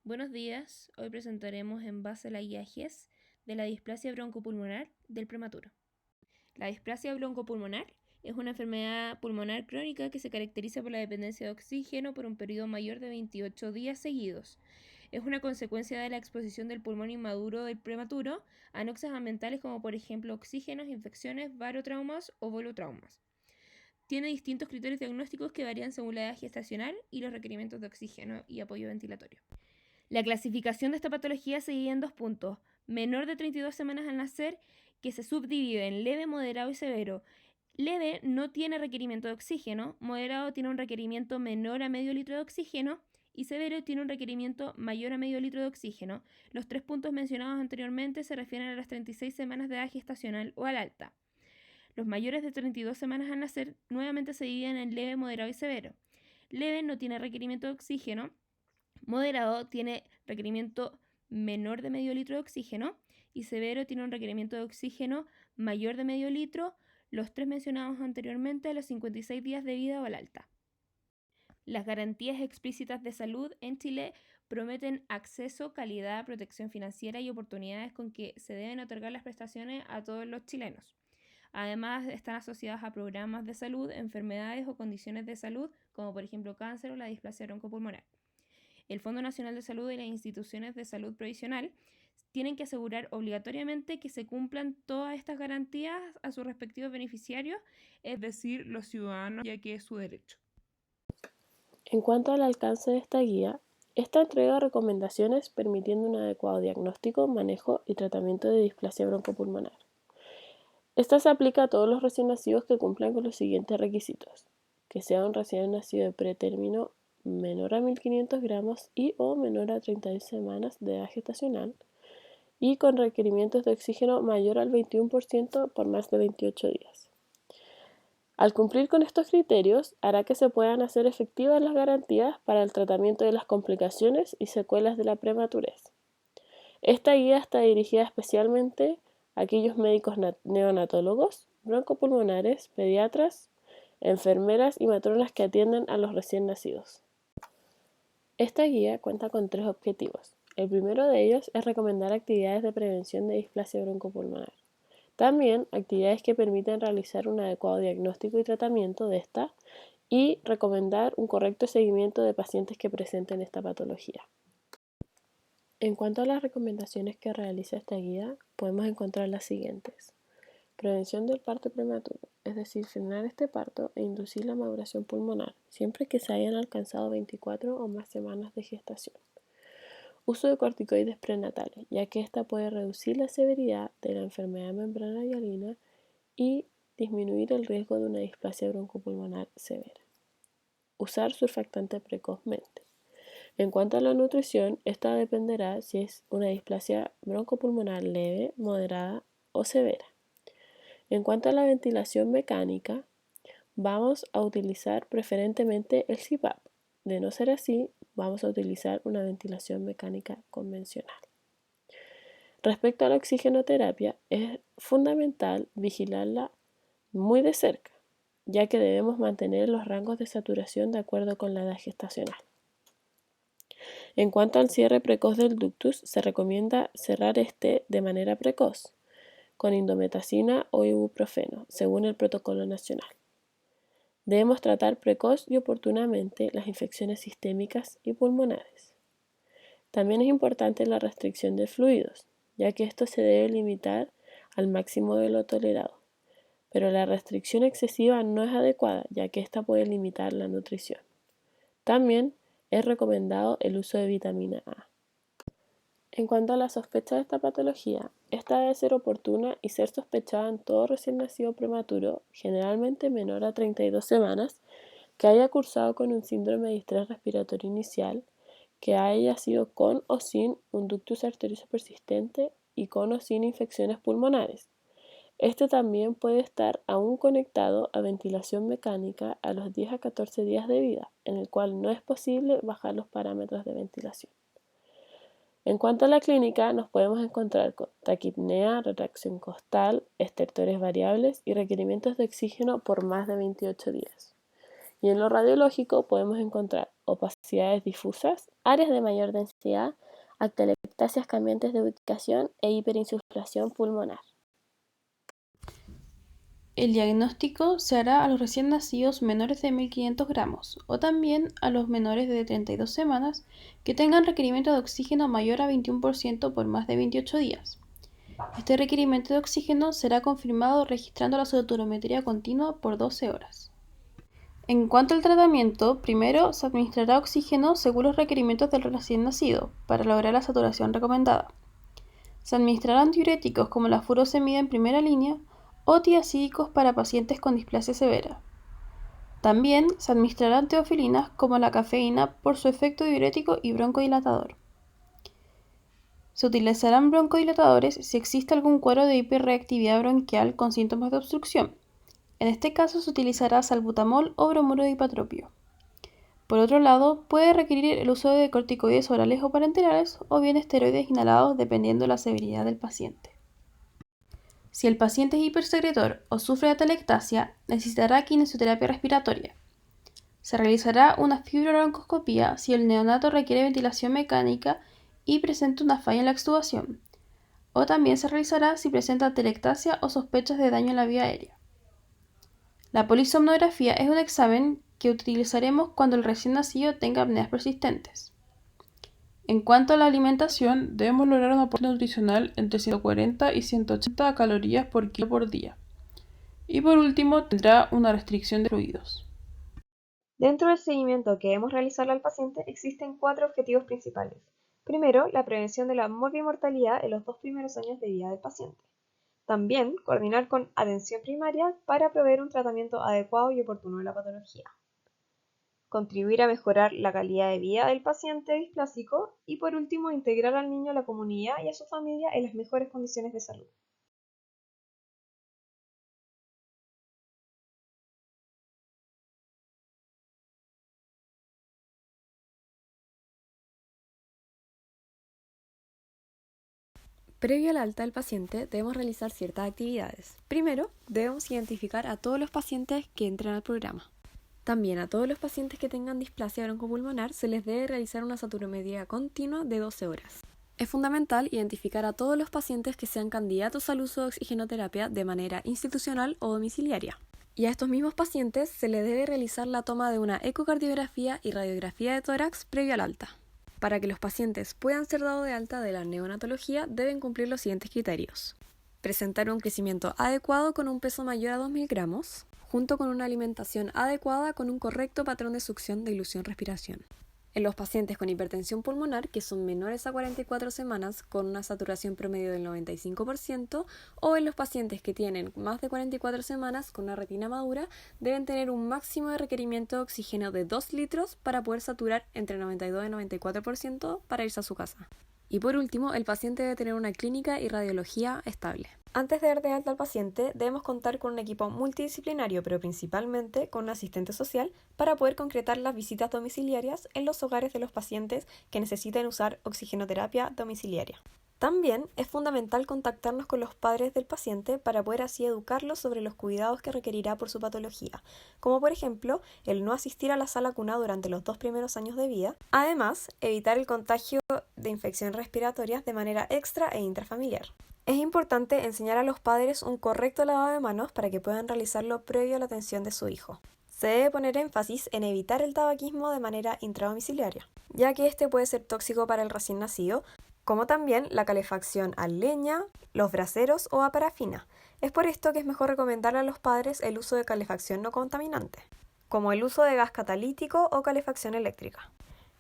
Buenos días, hoy presentaremos en base a la guía GES de la displasia broncopulmonar del prematuro. La displasia broncopulmonar es una enfermedad pulmonar crónica que se caracteriza por la dependencia de oxígeno por un periodo mayor de 28 días seguidos. Es una consecuencia de la exposición del pulmón inmaduro del prematuro a anoxias ambientales como por ejemplo oxígenos, infecciones, barotraumas o volutraumas. Tiene distintos criterios diagnósticos que varían según la edad gestacional y los requerimientos de oxígeno y apoyo ventilatorio. La clasificación de esta patología se divide en 2 puntos: menor de 32 semanas al nacer, que se subdivide en leve, moderado y severo. Leve no tiene requerimiento de oxígeno, moderado tiene un requerimiento menor a medio litro de oxígeno y severo tiene un requerimiento mayor a medio litro de oxígeno. Los 3 puntos mencionados anteriormente se refieren a las 36 semanas de edad gestacional o al alta. Los mayores de 32 semanas al nacer nuevamente se dividen en leve, moderado y severo. Leve no tiene requerimiento de oxígeno, moderado tiene requerimiento menor de medio litro de oxígeno y severo tiene un requerimiento de oxígeno mayor de medio litro, los 3 mencionados anteriormente a los 56 días de vida o al alta. Las garantías explícitas de salud en Chile prometen acceso, calidad, protección financiera y oportunidades con que se deben otorgar las prestaciones a todos los chilenos. Además, están asociadas a programas de salud, enfermedades o condiciones de salud, como por ejemplo cáncer o la displasia broncopulmonar. El Fondo Nacional de Salud y las instituciones de salud provisional tienen que asegurar obligatoriamente que se cumplan todas estas garantías a sus respectivos beneficiarios, es decir, los ciudadanos, ya que es su derecho. En cuanto al alcance de esta guía, esta entrega recomendaciones permitiendo un adecuado diagnóstico, manejo y tratamiento de displasia broncopulmonar. Esta se aplica a todos los recién nacidos que cumplan con los siguientes requisitos: que sea un recién nacido de pretérmino menor a 1500 gramos y o menor a 32 semanas de edad gestacional y con requerimientos de oxígeno mayor al 21% por más de 28 días. Al cumplir con estos criterios, hará que se puedan hacer efectivas las garantías para el tratamiento de las complicaciones y secuelas de la prematurez. Esta guía está dirigida especialmente a aquellos médicos neonatólogos, broncopulmonares, pediatras, enfermeras y matronas que atienden a los recién nacidos. Esta guía cuenta con 3 objetivos. El primero de ellos es recomendar actividades de prevención de displasia broncopulmonar. También actividades que permiten realizar un adecuado diagnóstico y tratamiento de esta y recomendar un correcto seguimiento de pacientes que presenten esta patología. En cuanto a las recomendaciones que realiza esta guía, podemos encontrar las siguientes. Prevención del parto prematuro, es decir, frenar este parto e inducir la maduración pulmonar, siempre que se hayan alcanzado 24 o más semanas de gestación. Uso de corticoides prenatales, ya que esta puede reducir la severidad de la enfermedad de membrana hialina y disminuir el riesgo de una displasia broncopulmonar severa. Usar surfactante precozmente. En cuanto a la nutrición, esta dependerá si es una displasia broncopulmonar leve, moderada o severa. En cuanto a la ventilación mecánica, vamos a utilizar preferentemente el CPAP. De no ser así, vamos a utilizar una ventilación mecánica convencional. Respecto a la oxigenoterapia, es fundamental vigilarla muy de cerca, ya que debemos mantener los rangos de saturación de acuerdo con la edad gestacional. En cuanto al cierre precoz del ductus, se recomienda cerrar este de manera precoz, con indometacina o ibuprofeno, según el protocolo nacional. Debemos tratar precoz y oportunamente las infecciones sistémicas y pulmonares. También es importante la restricción de fluidos, ya que esto se debe limitar al máximo de lo tolerado. Pero la restricción excesiva no es adecuada, ya que esta puede limitar la nutrición. También es recomendado el uso de vitamina A. En cuanto a la sospecha de esta patología, esta debe ser oportuna y ser sospechada en todo recién nacido prematuro, generalmente menor a 32 semanas, que haya cursado con un síndrome de distrés respiratorio inicial, que haya sido con o sin un ductus arterioso persistente y con o sin infecciones pulmonares. Este también puede estar aún conectado a ventilación mecánica a los 10 a 14 días de vida, en el cual no es posible bajar los parámetros de ventilación. En cuanto a la clínica, nos podemos encontrar con taquipnea, retracción costal, estertores variables y requerimientos de oxígeno por más de 28 días. Y en lo radiológico podemos encontrar opacidades difusas, áreas de mayor densidad, atelectasias cambiantes de ubicación e hiperinsuflación pulmonar. El diagnóstico se hará a los recién nacidos menores de 1.500 gramos o también a los menores de 32 semanas que tengan requerimiento de oxígeno mayor a 21% por más de 28 días. Este requerimiento de oxígeno será confirmado registrando la saturometría continua por 12 horas. En cuanto al tratamiento, primero se administrará oxígeno según los requerimientos del recién nacido para lograr la saturación recomendada. Se administrarán diuréticos como la furosemida en primera línea o tiacídicos para pacientes con displasia severa. También se administrarán teofilinas como la cafeína por su efecto diurético y broncodilatador. Se utilizarán broncodilatadores si existe algún cuadro de hiperreactividad bronquial con síntomas de obstrucción. En este caso se utilizará salbutamol o bromuro de ipatropio. Por otro lado, puede requerir el uso de corticoides orales o parenterales o bien esteroides inhalados dependiendo de la severidad del paciente. Si el paciente es hipersecretor o sufre de atelectasia, necesitará kinesioterapia respiratoria. Se realizará una fibrobroncoscopía si el neonato requiere ventilación mecánica y presenta una falla en la extubación, o también se realizará si presenta atelectasia o sospechas de daño en la vía aérea. La polisomnografía es un examen que utilizaremos cuando el recién nacido tenga apneas persistentes. En cuanto a la alimentación, debemos lograr un aporte nutricional entre 140 y 180 calorías por kilo por día. Y por último, tendrá una restricción de fluidos. Dentro del seguimiento que debemos realizarle al paciente existen 4 objetivos principales. Primero, la prevención de la morbimortalidad en los 2 primeros años de vida del paciente. También, coordinar con atención primaria para proveer un tratamiento adecuado y oportuno de la patología. Contribuir a mejorar la calidad de vida del paciente displásico y, por último, integrar al niño a la comunidad y a su familia en las mejores condiciones de salud. Previo al alta del paciente debemos realizar ciertas actividades. Primero, debemos identificar a todos los pacientes que entren al programa. También a todos los pacientes que tengan displasia broncopulmonar se les debe realizar una saturometría continua de 12 horas. Es fundamental identificar a todos los pacientes que sean candidatos al uso de oxigenoterapia de manera institucional o domiciliaria. Y a estos mismos pacientes se les debe realizar la toma de una ecocardiografía y radiografía de tórax previo al alta. Para que los pacientes puedan ser dados de alta de la neonatología deben cumplir los siguientes criterios. Presentar un crecimiento adecuado con un peso mayor a 2.000 gramos, junto con una alimentación adecuada con un correcto patrón de succión de ilusión-respiración. En los pacientes con hipertensión pulmonar, que son menores a 44 semanas con una saturación promedio del 95%, o en los pacientes que tienen más de 44 semanas con una retina madura, deben tener un máximo de requerimiento de oxígeno de 2 litros para poder saturar entre 92 y 94% para irse a su casa. Y por último, el paciente debe tener una clínica y radiología estable. Antes de dar de alta al paciente, debemos contar con un equipo multidisciplinario, pero principalmente con un asistente social, para poder concretar las visitas domiciliarias en los hogares de los pacientes que necesiten usar oxigenoterapia domiciliaria. También es fundamental contactarnos con los padres del paciente para poder así educarlos sobre los cuidados que requerirá por su patología, como por ejemplo el no asistir a la sala cuna durante los 2 primeros años de vida. Además, evitar el contagio de infecciones respiratorias de manera extra e intrafamiliar. Es importante enseñar a los padres un correcto lavado de manos para que puedan realizarlo previo a la atención de su hijo. Se debe poner énfasis en evitar el tabaquismo de manera intradomiciliaria, ya que este puede ser tóxico para el recién nacido, como también la calefacción a leña, los braseros o a parafina. Es por esto que es mejor recomendarle a los padres el uso de calefacción no contaminante, como el uso de gas catalítico o calefacción eléctrica.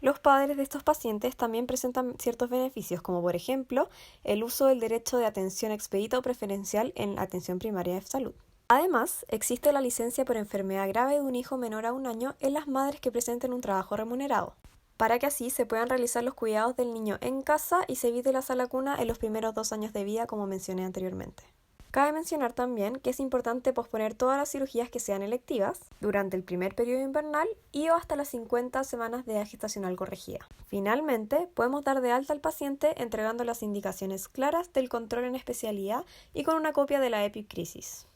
Los padres de estos pacientes también presentan ciertos beneficios, como por ejemplo el uso del derecho de atención expedita o preferencial en la atención primaria de salud. Además, existe la licencia por enfermedad grave de un hijo menor a 1 año en las madres que presenten un trabajo remunerado, para que así se puedan realizar los cuidados del niño en casa y se evite la sala cuna en los primeros 2 años de vida, como mencioné anteriormente. Cabe mencionar también que es importante posponer todas las cirugías que sean electivas durante el primer periodo invernal y o hasta las 50 semanas de edad gestacional corregida. Finalmente, podemos dar de alta al paciente entregando las indicaciones claras del control en especialidad y con una copia de la EPIC crisis.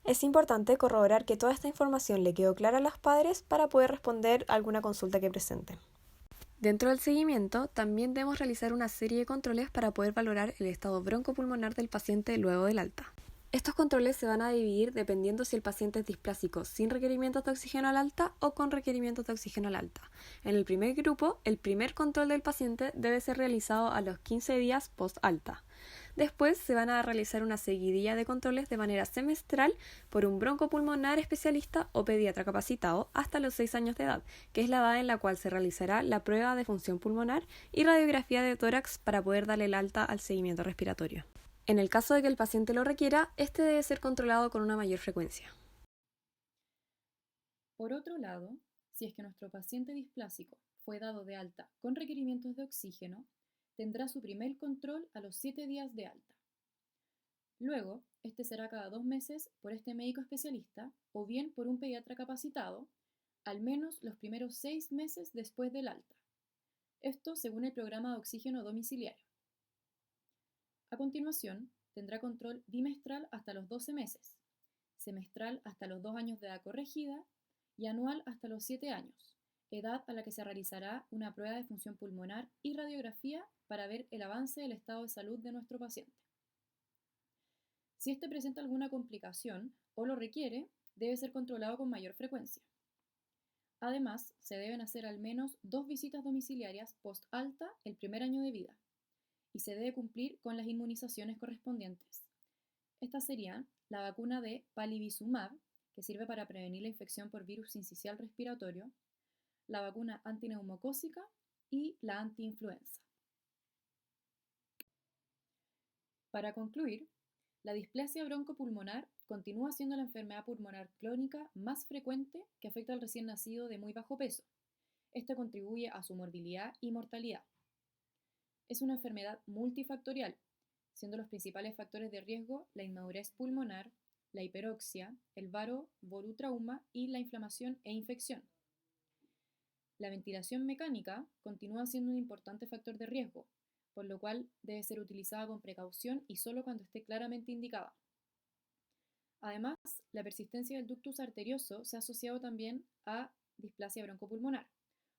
Es importante corroborar que toda esta información le quedó clara a los padres para poder responder a alguna consulta que presenten. Dentro del seguimiento, también debemos realizar una serie de controles para poder valorar el estado broncopulmonar del paciente luego del alta. Estos controles se van a dividir dependiendo si el paciente es displásico sin requerimientos de oxígeno al alta o con requerimientos de oxígeno al alta. En el primer grupo, el primer control del paciente debe ser realizado a los 15 días post-alta. Después se van a realizar una seguidilla de controles de manera semestral por un broncopulmonar especialista o pediatra capacitado hasta los 6 años de edad, que es la edad en la cual se realizará la prueba de función pulmonar y radiografía de tórax para poder darle el alta al seguimiento respiratorio. En el caso de que el paciente lo requiera, este debe ser controlado con una mayor frecuencia. Por otro lado, si es que nuestro paciente displásico fue dado de alta con requerimientos de oxígeno, tendrá su primer control a los 7 días de alta. Luego, este será cada 2 meses por este médico especialista o bien por un pediatra capacitado, al menos los primeros 6 meses después del alta. Esto según el programa de oxígeno domiciliario. A continuación, tendrá control bimestral hasta los 12 meses, semestral hasta los 2 años de edad corregida y anual hasta los 7 años, edad a la que se realizará una prueba de función pulmonar y radiografía para ver el avance del estado de salud de nuestro paciente. Si este presenta alguna complicación o lo requiere, debe ser controlado con mayor frecuencia. Además, se deben hacer al menos 2 visitas domiciliarias post-alta el primer año de vida y se debe cumplir con las inmunizaciones correspondientes. Estas serían la vacuna de palivizumab, que sirve para prevenir la infección por virus sincicial respiratorio, la vacuna antineumocócica y la antiinfluenza. Para concluir, la displasia broncopulmonar continúa siendo la enfermedad pulmonar crónica más frecuente que afecta al recién nacido de muy bajo peso. Esto contribuye a su morbilidad y mortalidad. Es una enfermedad multifactorial, siendo los principales factores de riesgo la inmadurez pulmonar, la hiperoxia, el varo-volutrauma y la inflamación e infección. La ventilación mecánica continúa siendo un importante factor de riesgo, por lo cual debe ser utilizada con precaución y solo cuando esté claramente indicada. Además, la persistencia del ductus arterioso se ha asociado también a displasia broncopulmonar,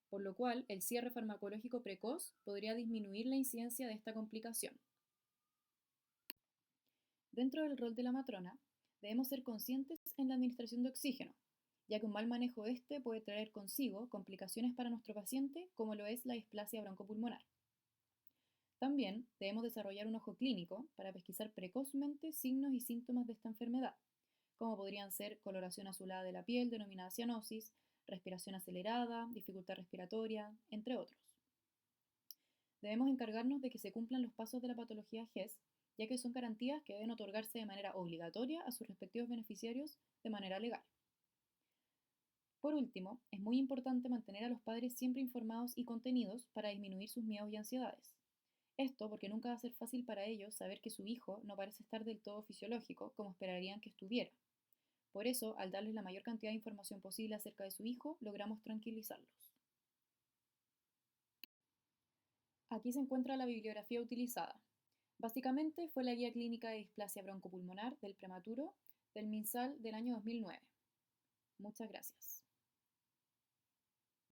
por lo cual el cierre farmacológico precoz podría disminuir la incidencia de esta complicación. Dentro del rol de la matrona, debemos ser conscientes en la administración de oxígeno, ya que un mal manejo de este puede traer consigo complicaciones para nuestro paciente, como lo es la displasia broncopulmonar. También debemos desarrollar un ojo clínico para pesquisar precozmente signos y síntomas de esta enfermedad, como podrían ser coloración azulada de la piel denominada cianosis, respiración acelerada, dificultad respiratoria, entre otros. Debemos encargarnos de que se cumplan los pasos de la patología GES, ya que son garantías que deben otorgarse de manera obligatoria a sus respectivos beneficiarios de manera legal. Por último, es muy importante mantener a los padres siempre informados y contenidos para disminuir sus miedos y ansiedades. Esto porque nunca va a ser fácil para ellos saber que su hijo no parece estar del todo fisiológico como esperarían que estuviera. Por eso, al darles la mayor cantidad de información posible acerca de su hijo, logramos tranquilizarlos. Aquí se encuentra la bibliografía utilizada. Básicamente fue la guía clínica de displasia broncopulmonar del prematuro del MinSal del año 2009. Muchas gracias.